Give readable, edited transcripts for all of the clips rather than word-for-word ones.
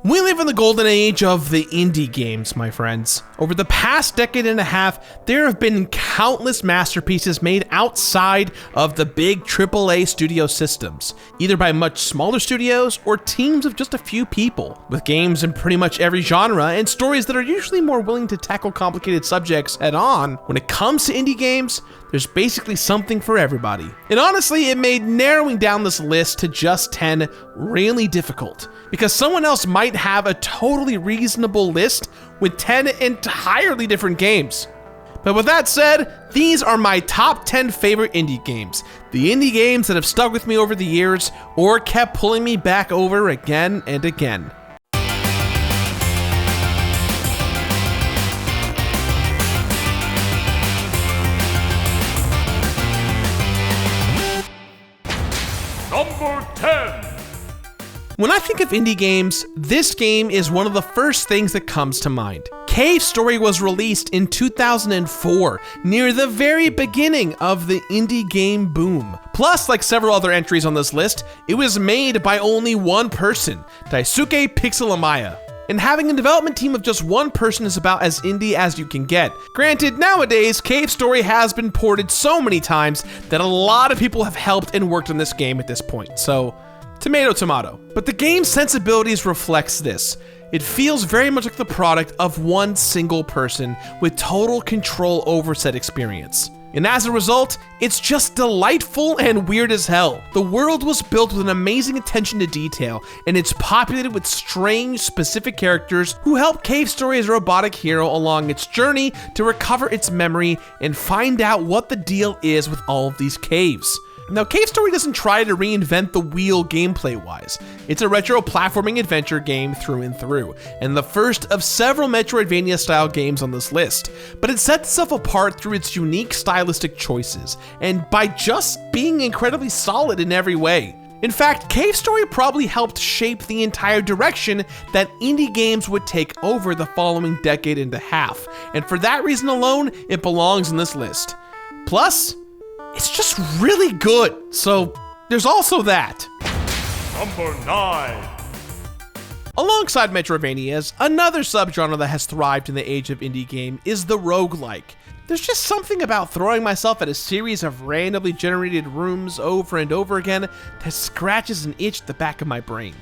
We live in the golden age of the indie games, my friends. Over the past decade and a half, there have been countless masterpieces made outside of the big AAA studio systems, either by much smaller studios or teams of just a few people, with games in pretty much every genre and stories that are usually more willing to tackle complicated subjects head on. When it comes to indie games, there's basically something for everybody. And honestly, it made narrowing down this list to just 10 really difficult, because someone else might have a totally reasonable list with 10 entirely different games. But with that said, these are my top 10 favorite indie games. The indie games that have stuck with me over the years or kept pulling me back over again and again. Number 10. When I think of indie games, this game is one of the first things that comes to mind. Cave Story was released in 2004, near the very beginning of the indie game boom. Plus, like several other entries on this list, it was made by only one person, Daisuke Pixelamaya. And having a development team of just one person is about as indie as you can get. Granted, nowadays, Cave Story has been ported so many times that a lot of people have helped and worked on this game at this point, so tomato, tomato. But the game's sensibilities reflects this. It feels very much like the product of one single person with total control over said experience. And as a result, it's just delightful and weird as hell. The world was built with an amazing attention to detail, and it's populated with strange, specific characters who help Cave Story's robotic hero along its journey to recover its memory and find out what the deal is with all of these caves. Now, Cave Story doesn't try to reinvent the wheel gameplay-wise. It's a retro platforming adventure game through and through, and the first of several Metroidvania-style games on this list. But it sets itself apart through its unique stylistic choices, and by just being incredibly solid in every way. In fact, Cave Story probably helped shape the entire direction that indie games would take over the following decade and a half, and for that reason alone, it belongs on this list. Plus, it's just really good, so there's also that. Number 9. Alongside Metroidvanias, another subgenre that has thrived in the age of indie game is the roguelike. There's just something about throwing myself at a series of randomly generated rooms over and over again that scratches an itch at the back of my brain.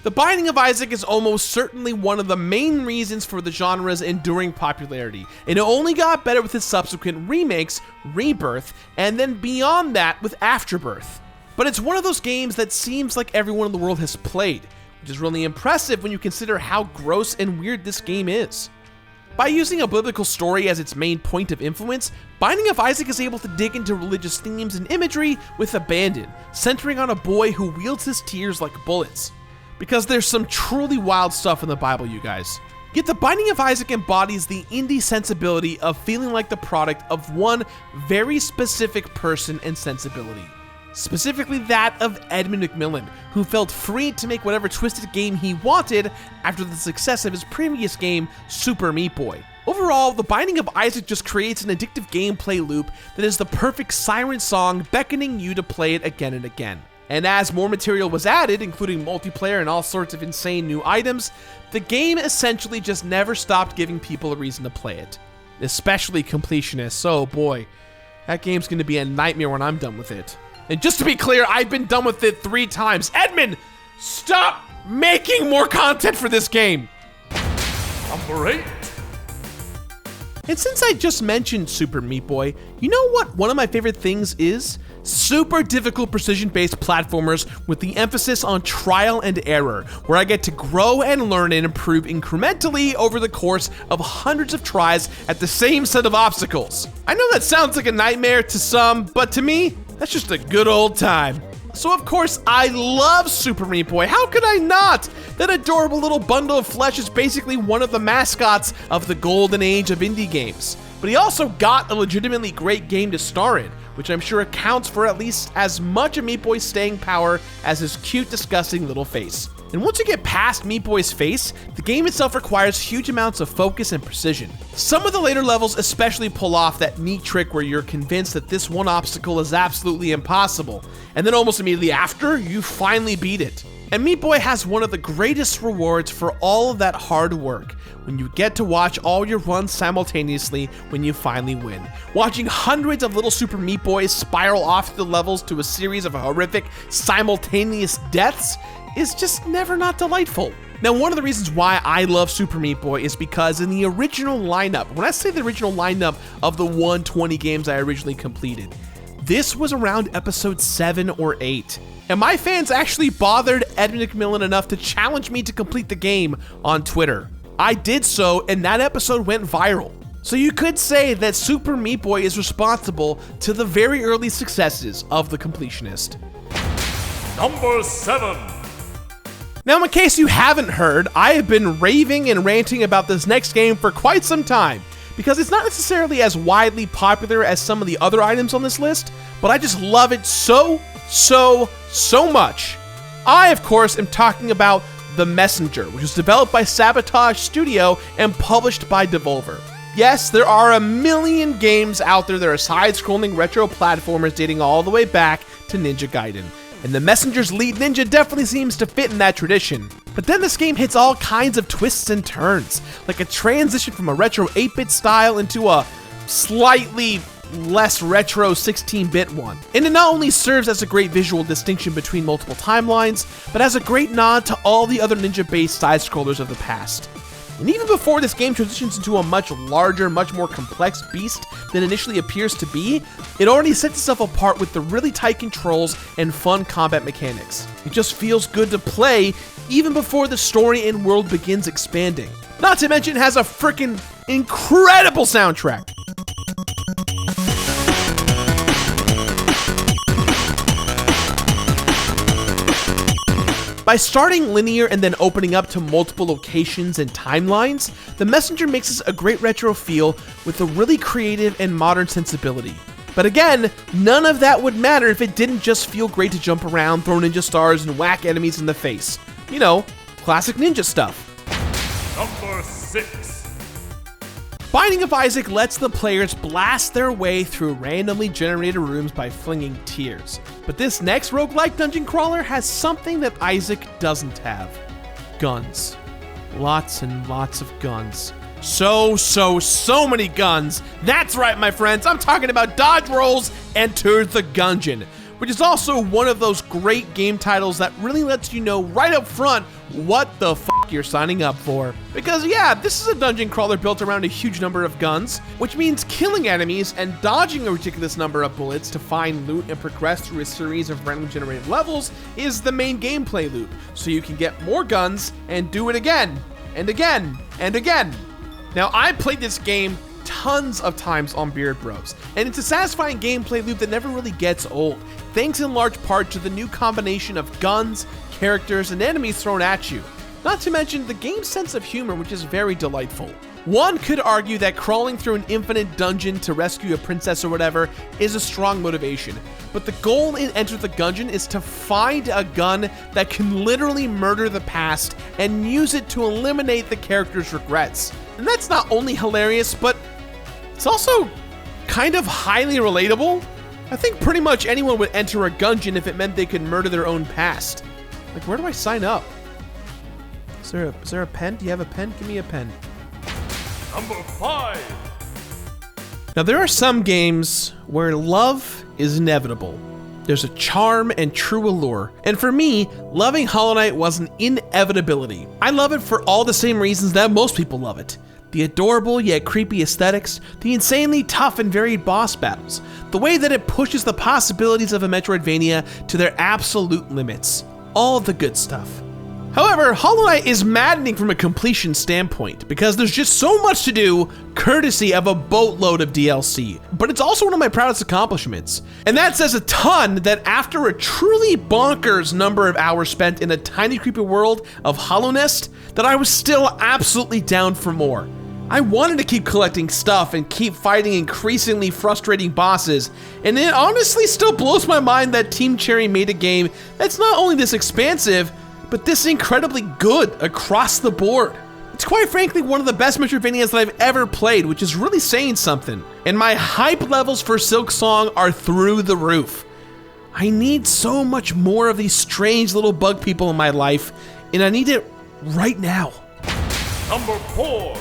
The Binding of Isaac is almost certainly one of the main reasons for the genre's enduring popularity, and it only got better with its subsequent remakes, Rebirth, and then beyond that with Afterbirth. But it's one of those games that seems like everyone in the world has played, which is really impressive when you consider how gross and weird this game is. By using a biblical story as its main point of influence, Binding of Isaac is able to dig into religious themes and imagery with abandon, centering on a boy who wields his tears like bullets. Because there's some truly wild stuff in the Bible, you guys. Yet the Binding of Isaac embodies the indie sensibility of feeling like the product of one very specific person and sensibility. Specifically that of Edmund McMillen, who felt free to make whatever twisted game he wanted after the success of his previous game, Super Meat Boy. Overall, the Binding of Isaac just creates an addictive gameplay loop that is the perfect siren song beckoning you to play it again and again. And as more material was added, including multiplayer and all sorts of insane new items, the game essentially just never stopped giving people a reason to play it. Especially Completionist. Oh boy, that game's gonna be a nightmare when I'm done with it. And just to be clear, I've been done with it 3 times. Edmund, stop making more content for this game! Number 8. And since I just mentioned Super Meat Boy, you know what one of my favorite things is? Super difficult precision-based platformers with the emphasis on trial and error, where I get to grow and learn and improve incrementally over the course of hundreds of tries at the same set of obstacles. I know that sounds like a nightmare to some, but to me, that's just a good old time. So of course, I love Super Meat Boy. How could I not? That adorable little bundle of flesh is basically one of the mascots of the golden age of indie games. But he also got a legitimately great game to star in, which I'm sure accounts for at least as much of Meat Boy's staying power as his cute, disgusting little face. And once you get past Meat Boy's face, the game itself requires huge amounts of focus and precision. Some of the later levels especially pull off that neat trick where you're convinced that this one obstacle is absolutely impossible, and then almost immediately after, you finally beat it. And Meat Boy has one of the greatest rewards for all of that hard work, when you get to watch all your runs simultaneously when you finally win. Watching hundreds of little Super Meat Boys spiral off the levels to a series of horrific simultaneous deaths is just never not delightful. Now, one of the reasons why I love Super Meat Boy is because in the original lineup, when I say the original lineup of the 120 games I originally completed, this was around episode 7 or 8. And my fans actually bothered Ed McMillan enough to challenge me to complete the game on Twitter. I did so, and that episode went viral. So you could say that Super Meat Boy is responsible to the very early successes of the Completionist. Number 7. Now, in case you haven't heard, I have been raving and ranting about this next game for quite some time, because it's not necessarily as widely popular as some of the other items on this list, but I just love it so much. I, of course, am talking about The Messenger, which was developed by Sabotage Studio and published by Devolver. Yes, there are a million games out there that are side-scrolling retro platformers dating all the way back to Ninja Gaiden, and The Messenger's lead ninja definitely seems to fit in that tradition. But then this game hits all kinds of twists and turns, like a transition from a retro 8-bit style into a slightly less retro 16-bit one. And it not only serves as a great visual distinction between multiple timelines, but as a great nod to all the other ninja-based side-scrollers of the past. And even before this game transitions into a much larger, much more complex beast than initially appears to be, it already sets itself apart with the really tight controls and fun combat mechanics. It just feels good to play even before the story and world begins expanding. Not to mention it has a freaking incredible soundtrack. By starting linear and then opening up to multiple locations and timelines, The Messenger makes us a great retro feel with a really creative and modern sensibility. But again, none of that would matter if it didn't just feel great to jump around, throw ninja stars, and whack enemies in the face. You know, classic ninja stuff. Number 6. Binding of Isaac lets the players blast their way through randomly generated rooms by flinging tears. But this next roguelike dungeon crawler has something that Isaac doesn't have. Guns. Lots and lots of guns. So many guns. That's right, my friends. I'm talking about dodge rolls Enter the Gungeon, which is also one of those great game titles that really lets you know right up front what the fuck you're signing up for. Because yeah, this is a dungeon crawler built around a huge number of guns, which means killing enemies and dodging a ridiculous number of bullets to find loot and progress through a series of randomly generated levels is the main gameplay loop, so you can get more guns and do it again, and again, and again. Now, I played this game tons of times on Beard Bros, and it's a satisfying gameplay loop that never really gets old, thanks in large part to the new combination of guns, characters, and enemies thrown at you. Not to mention the game's sense of humor, which is very delightful. One could argue that crawling through an infinite dungeon to rescue a princess or whatever is a strong motivation, but the goal in Enter the Gungeon is to find a gun that can literally murder the past and use it to eliminate the character's regrets. And that's not only hilarious, but it's also kind of highly relatable. I think pretty much anyone would enter a Gungeon if it meant they could murder their own past. Like, where do I sign up? Is there a pen? Do you have a pen? Give me a pen. Number 5. Now, there are some games where love is inevitable. There's a charm and true allure. And for me, loving Hollow Knight was an inevitability. I love it for all the same reasons that most people love it. The adorable yet creepy aesthetics, the insanely tough and varied boss battles, the way that it pushes the possibilities of a Metroidvania to their absolute limits. All the good stuff. However, Hollow Knight is maddening from a completion standpoint because there's just so much to do courtesy of a boatload of DLC, but it's also one of my proudest accomplishments. And that says a ton that after a truly bonkers number of hours spent in a tiny creepy world of Hollownest, that I was still absolutely down for more. I wanted to keep collecting stuff and keep fighting increasingly frustrating bosses, and it honestly still blows my mind that Team Cherry made a game that's not only this expansive, but this incredibly good across the board. It's quite frankly one of the best Metroidvanias that I've ever played, which is really saying something. And my hype levels for Silk Song are through the roof. I need so much more of these strange little bug people in my life, and I need it right now. Number 4.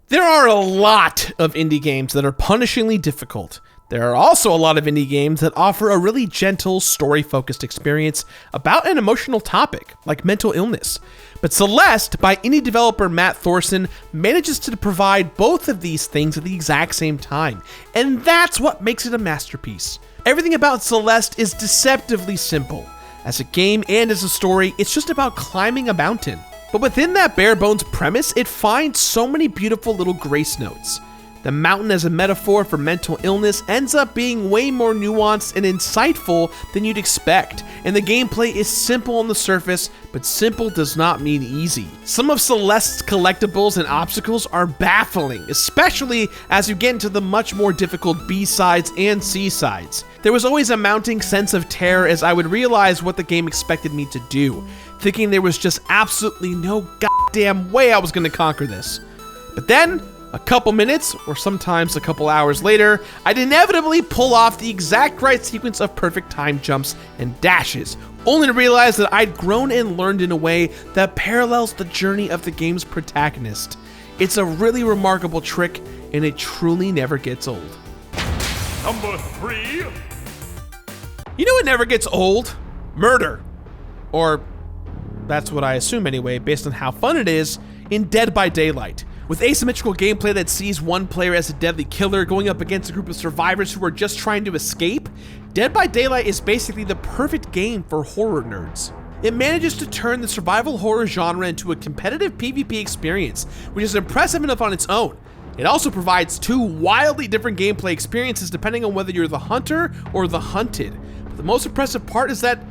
There are a lot of indie games that are punishingly difficult. There are also a lot of indie games that offer a really gentle, story-focused experience about an emotional topic, like mental illness. But Celeste, by indie developer Matt Thorson, manages to provide both of these things at the exact same time, and that's what makes it a masterpiece. Everything about Celeste is deceptively simple. As a game and as a story, it's just about climbing a mountain. But within that bare-bones premise, it finds so many beautiful little grace notes. The mountain as a metaphor for mental illness ends up being way more nuanced and insightful than you'd expect, and the gameplay is simple on the surface, but simple does not mean easy. Some of Celeste's collectibles and obstacles are baffling, especially as you get into the much more difficult B-sides and C-sides. There was always a mounting sense of terror as I would realize what the game expected me to do, thinking there was just absolutely no goddamn way I was going to conquer this. But then, a couple minutes, or sometimes a couple hours later, I'd inevitably pull off the exact right sequence of perfect time jumps and dashes, only to realize that I'd grown and learned in a way that parallels the journey of the game's protagonist. It's a really remarkable trick, and it truly never gets old. Number 3. You know what never gets old? Murder. Or, that's what I assume anyway, based on how fun it is in Dead by Daylight. With asymmetrical gameplay that sees one player as a deadly killer going up against a group of survivors who are just trying to escape, Dead by Daylight is basically the perfect game for horror nerds. It manages to turn the survival horror genre into a competitive PvP experience, which is impressive enough on its own. It also provides two wildly different gameplay experiences depending on whether you're the hunter or the hunted. But the most impressive part is that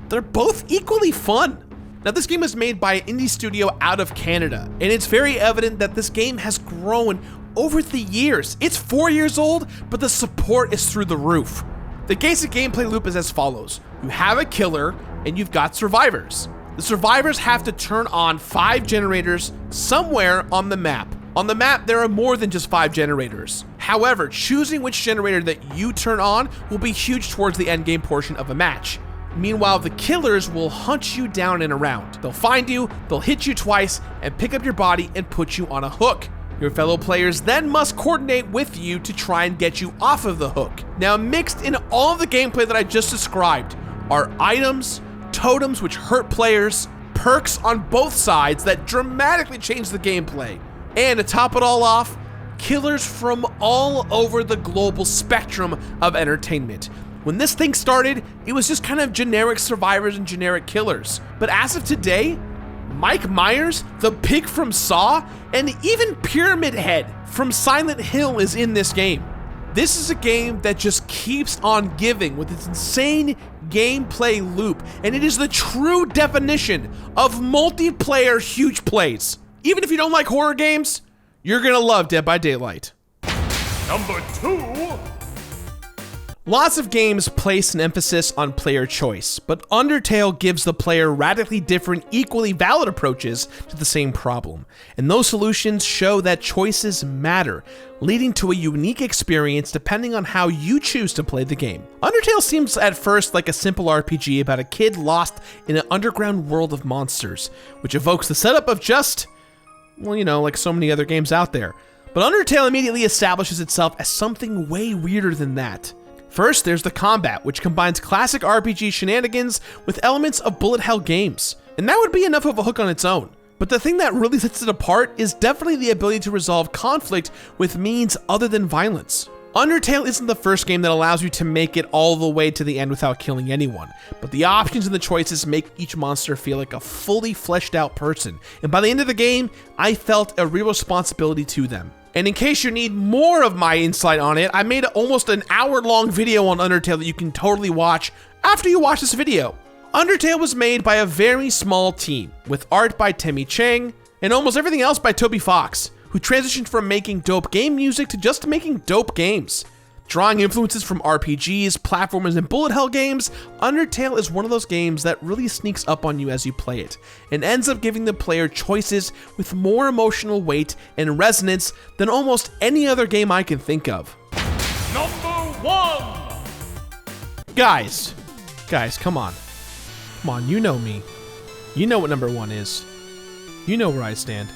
they're both equally fun. Now, this game was made by an indie studio out of Canada, and it's very evident that this game has grown over the years. It's 4 years old, but the support is through the roof. The basic gameplay loop is as follows. You have a killer, and you've got survivors. The survivors have to turn on 5 generators somewhere on the map. On the map, there are more than just 5 generators. However, choosing which generator that you turn on will be huge towards the endgame portion of a match. Meanwhile, the killers will hunt you down and around. They'll find you, they'll hit you twice, and pick up your body and put you on a hook. Your fellow players then must coordinate with you to try and get you off of the hook. Now, mixed in all of the gameplay that I just described are items, totems which hurt players, perks on both sides that dramatically change the gameplay, and to top it all off, killers from all over the global spectrum of entertainment. When this thing started, it was just kind of generic survivors and generic killers. But as of today, Mike Myers, the pig from Saw, and even Pyramid Head from Silent Hill is in this game. This is a game that just keeps on giving with its insane gameplay loop, and it is the true definition of multiplayer huge plays. Even if you don't like horror games, you're gonna love Dead by Daylight. Number 2. Lots of games place an emphasis on player choice, but Undertale gives the player radically different, equally valid approaches to the same problem. And those solutions show that choices matter, leading to a unique experience depending on how you choose to play the game. Undertale seems at first like a simple RPG about a kid lost in an underground world of monsters, which evokes the setup of just, well, you know, like so many other games out there. But Undertale immediately establishes itself as something way weirder than that. First, there's the combat, which combines classic RPG shenanigans with elements of bullet hell games. And that would be enough of a hook on its own. But the thing that really sets it apart is definitely the ability to resolve conflict with means other than violence. Undertale isn't the first game that allows you to make it all the way to the end without killing anyone, but the options and the choices make each monster feel like a fully fleshed out person. And by the end of the game, I felt a real responsibility to them. And in case you need more of my insight on it, I made almost an hour-long video on Undertale that you can totally watch after you watch this video. Undertale was made by a very small team, with art by Timmy Chang, and almost everything else by Toby Fox, who transitioned from making dope game music to just making dope games. Drawing influences from RPGs, platformers, and bullet hell games, Undertale is one of those games that really sneaks up on you as you play it, and ends up giving the player choices with more emotional weight and resonance than almost any other game I can think of. Number 1. Guys, come on. Come on, you know me. You know what number 1 is. You know where I stand.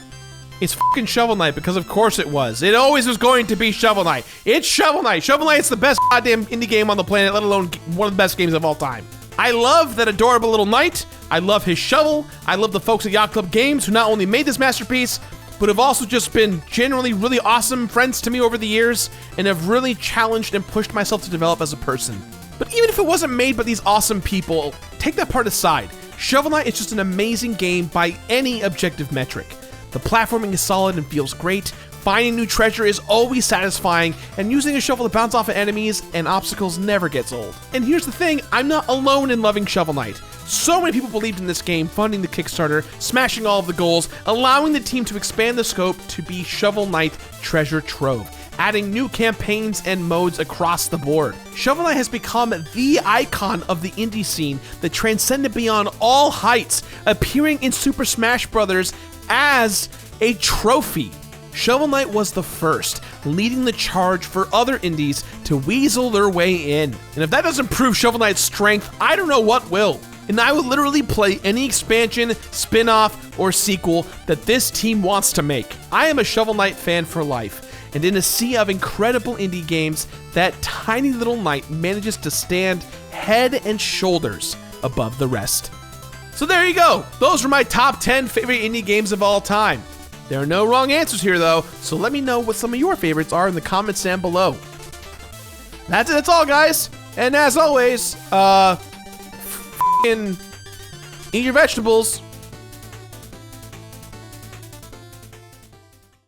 It's fucking Shovel Knight, because of course it was. It always was going to be Shovel Knight. It's Shovel Knight. Shovel Knight's the best goddamn indie game on the planet, let alone one of the best games of all time. I love that adorable little knight. I love his shovel. I love the folks at Yacht Club Games who not only made this masterpiece, but have also just been generally really awesome friends to me over the years and have really challenged and pushed myself to develop as a person. But even if it wasn't made by these awesome people, take that part aside. Shovel Knight is just an amazing game by any objective metric. The platforming is solid and feels great. Finding new treasure is always satisfying, and using a shovel to bounce off of enemies and obstacles never gets old. And here's the thing, I'm not alone in loving Shovel Knight. So many people believed in this game, funding the Kickstarter, smashing all of the goals, allowing the team to expand the scope to be Shovel Knight Treasure Trove, adding new campaigns and modes across the board. Shovel Knight has become the icon of the indie scene that transcended beyond all heights, appearing in Super Smash Bros. As a trophy. Shovel Knight was the first, leading the charge for other indies to weasel their way in. And if that doesn't prove Shovel Knight's strength, I don't know what will. And I would literally play any expansion, spin-off, or sequel that this team wants to make. I am a Shovel Knight fan for life, and in a sea of incredible indie games, that tiny little knight manages to stand head and shoulders above the rest. So there you go. Those were my top 10 favorite indie games of all time. There are no wrong answers here, though, so let me know what some of your favorites are in the comments down below. That's it. That's all, guys. And as always, f***ing eat your vegetables.